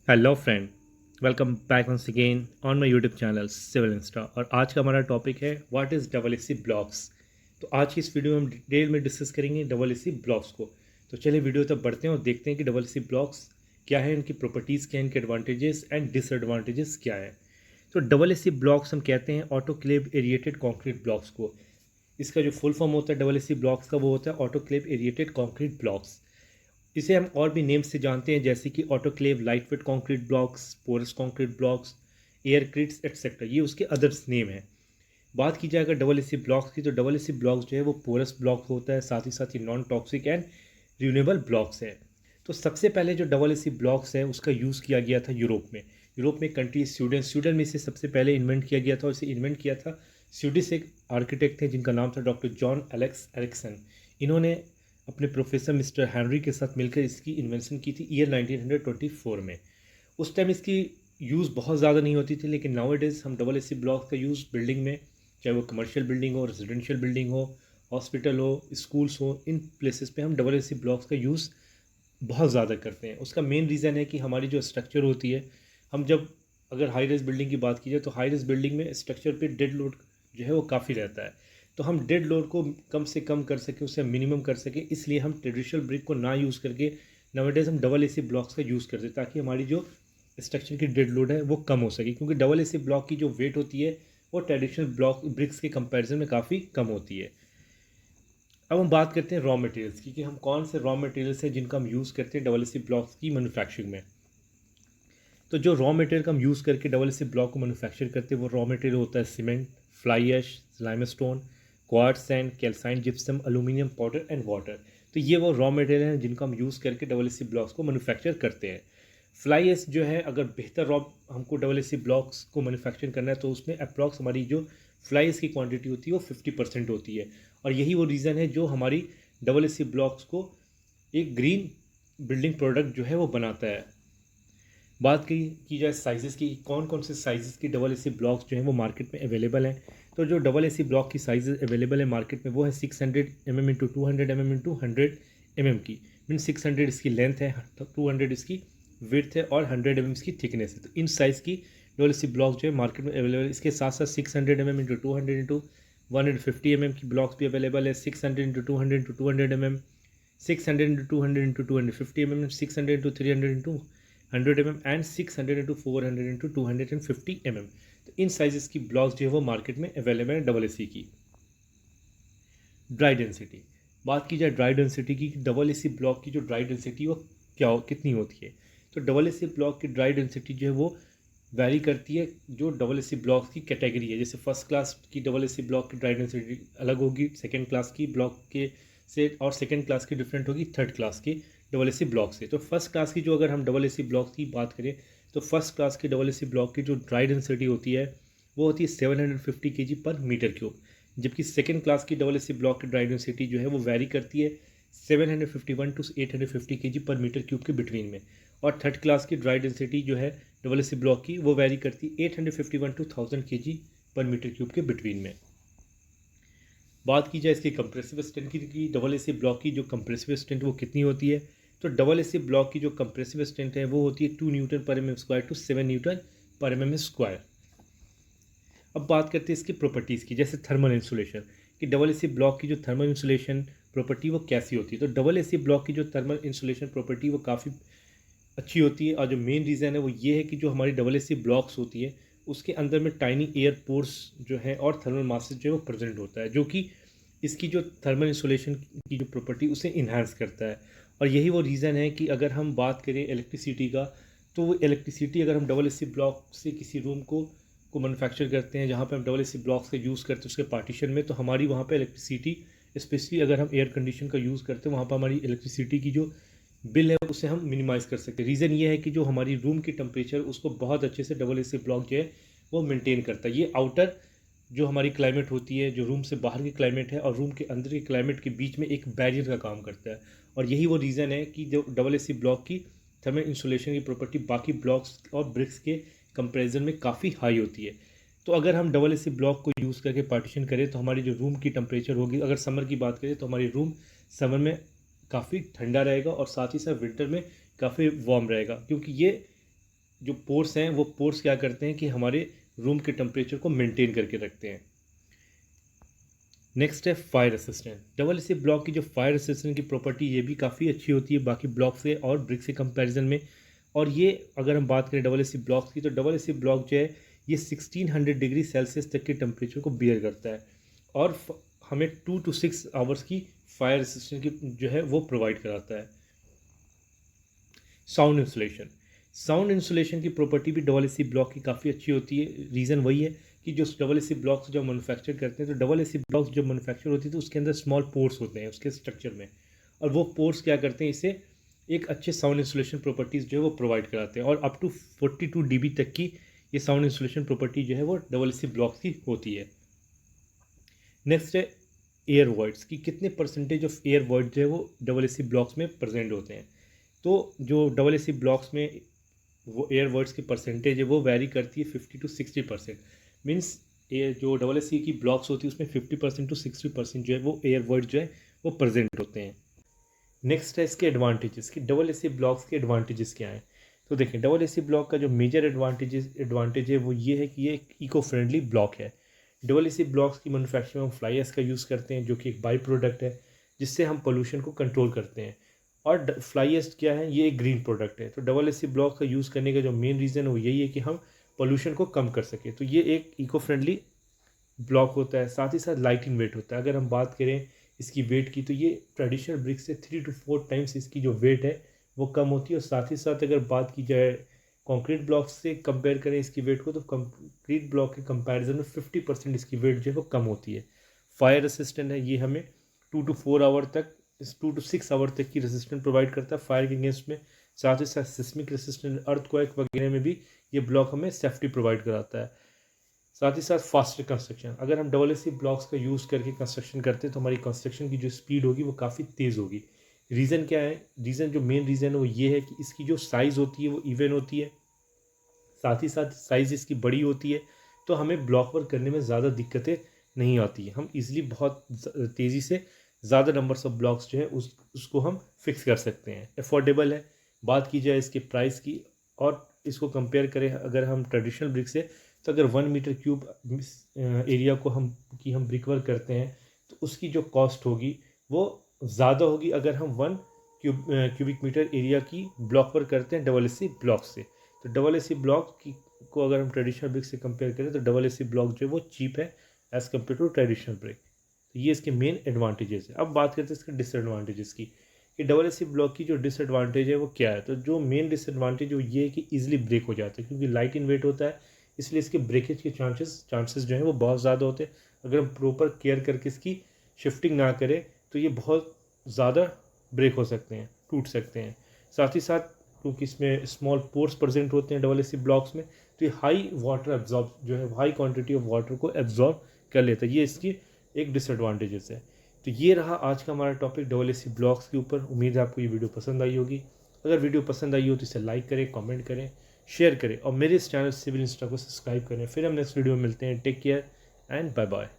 Hello friend, welcome back once again on my YouTube channel Civil Insta. और आज का हमारा टॉपिक है व्हाट इज़ AAC ब्लॉक्स। तो आज की इस वीडियो में हम डिटेल में डिस्कस करेंगे AAC ब्लॉक्स को। तो चलिए वीडियो तक बढ़ते हैं और देखते हैं कि AAC ब्लॉक्स क्या है, इनकी प्रॉपर्टीज़ क्या है, इनके एडवांटेजेस एंड डिसएडवांटेजेस क्या है। तो AAC ब्लॉक्स हम कहते हैं ऑटोक्लेव एरिएटेड कॉन्क्रीट ब्लॉक्स को। इसका जो फुल फॉर्म होता है AAC ब्लॉक्स का वो होता है ऑटोक्लेव एरिएटेड कॉन्क्रीट ब्लॉक्स। इसे हम और भी नेम से जानते हैं जैसे कि autoclave lightweight concrete blocks, porous concrete blocks, air cretes etcetera, ये उसके अदर्स नेम है। बात की जाए अगर AAC ब्लॉक्स की, तो AAC ब्लॉक्स जो है वो पोरस ब्लॉक होता है, साथ ही non toxic and renewable blocks है। तो सबसे पहले जो AAC ब्लॉक्स है उसका यूज़ किया गया था यूरोप में कंट्री स्वीडन में इसे सबसे पहले इन्वेंट किया गया था। और इसे इन्वेंट किया था स्वीडिश एक आर्किटेक्ट थे जिनका नाम था डॉक्टर जॉन एलेक्स एरिक्सन। इन्होंने अपने प्रोफेसर मिस्टर हेनरी के साथ मिलकर इसकी इन्वेंशन की थी ईयर 1924 में। उस टाइम इसकी यूज़ बहुत ज़्यादा नहीं होती थी, लेकिन नाउ इट इज़ हम AAC ब्लॉक का यूज़ बिल्डिंग में, चाहे वो कमर्शियल बिल्डिंग हो, रेजिडेंशियल बिल्डिंग हो, हॉस्पिटल हो, स्कूल्स हो, इन प्लेसेस पे हम AAC ब्लॉक्स का यूज़ बहुत ज़्यादा करते हैं। उसका मेन रीज़न है कि हमारी जो स्ट्रक्चर होती है, हम जब अगर हाई राइज बिल्डिंग की बात की जाए तो हाई राइज बिल्डिंग में स्ट्रक्चर पे डेड लोड जो है वो काफ़ी रहता है। तो हम डेड लोड को कम से कम कर सकें, उसे मिनिमम कर सकें, इसलिए हम ट्रेडिशनल ब्रिक को ना यूज़ करके नाउअडेज हम AAC ब्लॉक्स का यूज़ करते हैं ताकि हमारी जो स्ट्रक्चर की डेड लोड है वो कम हो सके, क्योंकि AAC ब्लॉक की जो वेट होती है वो ट्रेडिशनल ब्लॉक ब्रिक्स के कंपैरिजन में काफ़ी कम होती है। अब हम बात करते हैं रॉ मटेरियल्स की कि हम कौन से रॉ मटेरियल्स हैं जिनका हम यूज़ करते हैं AAC ब्लॉक्स की मैन्युफैक्चरिंग में। तो जो रॉ मटेरियल का हम यूज़ करके AAC ब्लॉक को मैन्युफैक्चर करते हैं वो रॉ मटेरियल होता है cement, fly ash, limestone, quartz sand, calcine gypsum, aluminium powder and water. तो ये वो रॉ मटेरियल हैं जिनको हम यूज़ करके AAC ब्लॉक्स को मैन्युफैक्चर करते हैं। फ्लाई ऐश जो है, अगर बेहतर रॉ हमको AAC ब्लॉक्स को मैन्युफैक्चर करना है तो उसमें अप्रॉक्स हमारी जो फ्लाई ऐश की क्वांटिटी होती है वो 50% होती है। और यही वो रीज़न है जो हमारी AAC ब्लॉक्स को एक ग्रीन बिल्डिंग प्रोडक्ट जो है वो बनाता है। बात की जाए साइज़ेस की, कौन कौन से साइज़ेस की AAC ब्लॉक्स जो हैं वो मार्केट में अवेलेबल हैं। तो जो AAC ब्लॉक की साइज़ अवेलेबल है मार्केट में वो है 600 mm into 200 mm into 100 mm की। मीन 600 इसकी लेंथ है, 200 इसकी विड्थ है और 100 mm इसकी थिकनेस है। तो इन साइज़ की AAC ब्लॉक जो है मार्केट में अवेलेबल है। इसके साथ साथ 600 mm इंटू 200 इंटू 150 mm की ब्लॉक्स भी अवेलेबल है, 600 into 200 into 200 mm, 600 into 200 into 250 mm, 600 into 300 into 100 mm and 600 into 400 into 250 mm। तो इन साइजेस की ब्लॉक्स जो है वो मार्केट में अवेलेबल है AAC की। ड्राई डेंसिटी, बात की जाए ड्राई डेंसिटी की, AAC ब्लॉक की जो ड्राई डेंसिटी वो कितनी होती है। तो AAC ब्लॉक की ड्राई डेंसिटी जो है वो वैरी करती है जो AAC ब्लॉक की कैटेगरी है। जैसे फर्स्ट क्लास की AAC ब्लॉक की ड्राई डेंसिटी अलग होगी सेकेंड क्लास की ब्लॉक के से, और सेकेंड क्लास की डिफरेंट होगी थर्ड क्लास की AAC ब्लॉक से। तो फर्स्ट क्लास की जो अगर हम AAC ब्लॉक की बात करें तो फर्स्ट क्लास की AAC ब्लॉक की जो ड्राई डेंसिटी होती है वो होती है 750 kg पर मीटर क्यूब, जबकि सेकेंड क्लास की AAC ब्लॉक की ड्राई डेंसिटी जो है वो वैरी करती है 751 टू 850 kg पर मीटर क्यूब के बिटवीन में। और थर्ड क्लास की ड्राई डेंसिटी जो है AAC ब्लॉक की वो वैरी करती है 851 टू 1000 kg पर मीटर क्यूब के बिटवीन में। बात की जाए इसकी कंप्रेसिव स्ट्रेंथ की AAC ब्लॉक की जो कंप्रेसिव स्ट्रेंथ वो कितनी होती है। तो AAC ब्लॉक की जो कंप्रेसिव स्ट्रेंथ है वो होती है 2 न्यूटन पर mm स्क्वायर टू 7 न्यूटन पर mm स्क्वायर। अब बात करते हैं इसकी प्रॉपर्टीज़ की, जैसे थर्मल इंसुलेशन कि AAC ब्लॉक की जो थर्मल इंसुलेशन प्रॉपर्टी वो कैसी होती है। तो AAC ब्लॉक की जो थर्मल इंसुलेशन प्रॉपर्टी वो काफ़ी अच्छी होती है। और जो मेन रीज़न है वो ये है कि जो हमारी AAC ब्लॉक्स होती है उसके अंदर में टाइनी एयर पोर्स जो है और थर्मल मासेस जो है वो प्रेजेंट होता है, जो कि इसकी जो थर्मल इंसुलेशन की जो प्रॉपर्टी उसे इन्हांस करता है। और यही वो रीज़न है कि अगर हम बात करें इलेक्ट्रिसिटी का, तो वो इलेक्ट्रिसिटी अगर हम AAC ब्लॉक से किसी रूम को मैन्युफैक्चर करते हैं जहाँ पे हम AAC ब्लॉक्स का यूज़ करते हैं उसके पार्टीशन में, तो हमारी वहाँ पे इलेक्ट्रिसिटी, स्पेशली अगर हम एयर कंडीशन का यूज़ करते हैं वहाँ पर हमारी इलेक्ट्रिसिटी की जो बिल है उसे हम मिनिमाइज़ कर सकते हैं। रीज़न ये है कि जो हमारी रूम की टेम्परेचर उसको बहुत अच्छे से AAC ब्लॉक जो है वो मेंटेन करता है। ये आउटर जो हमारी क्लाइमेट होती है, जो रूम से बाहर की क्लाइमेट है और रूम के अंदर की क्लाइमेट के बीच में एक बैरियर का काम करता है। और यही वो रीज़न है कि जो AAC ब्लॉक की थर्मल इंसुलेशन की प्रॉपर्टी बाकी ब्लॉक्स और ब्रिक्स के कंपैरिजन में काफ़ी हाई होती है। तो अगर हम AAC ब्लॉक को यूज़ करके पार्टीशन करें तो हमारी जो रूम की टेम्परेचर होगी, अगर समर की बात करें तो हमारी रूम समर में काफ़ी ठंडा रहेगा और साथ ही साथ विंटर में काफ़ी वार्म रहेगा, क्योंकि ये जो पोर्स हैं वो पोर्स क्या करते हैं कि हमारे रूम के टेम्परेचर को मेंटेन करके रखते हैं। नेक्स्ट है fire resistant. Double AC block की जो फायर रेसिस्टेंट की प्रॉपर्टी ये भी काफ़ी अच्छी होती है बाकी ब्लॉक से और ब्रिक से कंपैरिजन में। और ये अगर हम बात करें डबल एसी ब्लॉक की, तो डबल एसी ब्लॉक जो है ये 1600 डिग्री सेल्सियस तक के टेम्परेचर को बियर करता है और हमें 2 to 6 आवर्स की फायर रेसिस्टेंट की जो है वो प्रोवाइड कराता है। Sound insulation. साउंड इंसुलेशन की प्रॉपर्टी भी डबल एसी ब्लॉक की काफ़ी अच्छी होती है। रीज़न वही है कि जो डबल एसी ब्लॉक्स जब मैन्युफैक्चर करते हैं तो डबल एसी ब्लॉक्स जब मैन्युफैक्चर होती है तो उसके अंदर स्मॉल पोर्स होते हैं उसके स्ट्रक्चर में, और वो पोर्स क्या करते हैं इसे एक अच्छे साउंड इंसुलेशन प्रॉपर्टीज़ जो है वो प्रोवाइड कराते हैं, और अप टू 42 dB तक की ये साउंड इंसुलेशन प्रॉपर्टी जो है वो डबल एसी ब्लॉक्स की होती है। नेक्स्ट है एयर वॉइड्स की कितने परसेंटेज ऑफ एयर वॉइड जो है वो डबल एसी ब्लॉक्स में प्रेजेंट होते हैं। तो जो डबल एसी ब्लॉक्स में वो एयर वॉइड्स की परसेंटेज है वो वैरी करती है 50 to 60%। मीन्स जो डबल एसी की ब्लॉक्स होती है उसमें 50% to 60% जो है वो एयर वॉइड जो है वो प्रेजेंट होते हैं। नेक्स्ट है इसके एडवांटेजेस कि डबल एसी ब्लॉक्स के एडवांटेजेस क्या हैं। तो देखें डबल एसी ब्लॉक का जो मेजर एडवांटेज है वो ये है कि ये एक इको फ्रेंडली ब्लॉक है। डबल एसी ब्लॉक्स की मैन्युफैक्चरिंग में हम फ्लाई ऐश का यूज़ करते हैं जो कि एक बाई प्रोडक्ट है जिससे हम पोल्यूशन को कंट्रोल करते हैं। और फ्लाई ऐश क्या है, ये एक ग्रीन प्रोडक्ट है। तो डबल एसी ब्लॉक का यूज़ करने का जो मेन रीज़न है वो यही है कि हम पोल्यूशन को कम कर सकें। तो ये एक इको फ्रेंडली ब्लॉक होता है, साथ ही साथ लाइट इन वेट होता है। अगर हम बात करें इसकी वेट की तो ये ट्रेडिशनल ब्रिक से 3 to 4 टाइम्स इसकी जो वेट है वो कम होती है। और साथ ही साथ अगर बात की जाए कंक्रीट ब्लॉक से कंपेयर करें इसकी वेट को तो कंक्रीट ब्लॉक के कंपैरिजन में 50% इसकी वेट जो है वो कम होती है। फायर रेसिस्टेंट है, ये हमें 2 to 4 आवर तक 2 to 6 आवर तक की रेसिस्टेंट प्रोवाइड करता है फायर के अगेंस्ट में। साथ ही साथ सिस्मिक रेसिस्टेंट अर्थक्वेक वगैरह में भी ये ब्लॉक हमें सेफ्टी प्रोवाइड कराता है। साथ ही साथ फास्टर कंस्ट्रक्शन, अगर हम डबल एसी ब्लॉक्स का यूज़ करके कंस्ट्रक्शन करते हैं तो हमारी कंस्ट्रक्शन की जो स्पीड होगी वो काफ़ी तेज़ होगी। रीज़न क्या है, जो मेन रीज़न है वो ये है कि इसकी जो साइज़ होती है वो इवन होती है, साथ ही साथ साइज़ इसकी बड़ी होती है तो हमें ब्लॉक वर्क करने में ज़्यादा दिक्कतें नहीं आती है। हम इजीली बहुत तेज़ी से ज़्यादा नंबर्स ऑफ ब्लॉक्स जो है उसको हम फिक्स कर सकते हैं। अफोर्डेबल है। बात की जाए इसके प्राइस की और इसको कंपेयर करें अगर हम ट्रेडिशनल ब्रिक से, तो अगर 1 मीटर क्यूब एरिया को हम ब्रिक वर्क करते हैं तो उसकी जो कॉस्ट होगी वो ज़्यादा होगी अगर हम 1 क्यूबिक मीटर एरिया की ब्लॉक वर्क करते हैं डबल एसी ब्लॉक से। तो डबल एसी ब्लॉक को अगर हम ट्रेडिशनल ब्रिक से कंपेयर करें तो डबल एसी ब्लॉक जो है वो चीप है as compared to traditional brick. तो ये इसके मेन एडवांटेजेस है। अब बात करते हैं इसके डिसएडवांटेजेस की कि डबल एसी ब्लॉक की जो डिसएडवांटेज है वो क्या है। तो जो मेन डिसएडवांटेज वो ये है कि ईजिली ब्रेक हो जाता है क्योंकि लाइट इन वेट होता है, इसलिए इसके ब्रेकेज के चांसेस जो हैं वो बहुत ज़्यादा होते हैं। अगर हम प्रॉपर केयर करके इसकी शिफ्टिंग ना करें तो ये बहुत ज़्यादा ब्रेक हो सकते हैं, टूट सकते हैं। साथ ही साथ क्योंकि इसमें स्मॉल पोर्स प्रेजेंट होते हैं डबल एसी ब्लॉक्स में तो ये हाई वाटर एब्जॉर्ब जो है हाई क्वांटिटी ऑफ वाटर को एब्जॉर्ब कर लेता है। ये इसकी एक डिसएडवांटेजेस है। तो ये रहा आज का हमारा टॉपिक डबल एसी ब्लॉक्स के ऊपर। उम्मीद है आपको ये वीडियो पसंद आई होगी। अगर वीडियो पसंद आई हो तो इसे लाइक करें, कमेंट करें, शेयर करें और मेरे इस चैनल सिविल इंस्टा को सब्सक्राइब करें। फिर हम नेक्स्ट वीडियो में मिलते हैं। Take care and bye bye.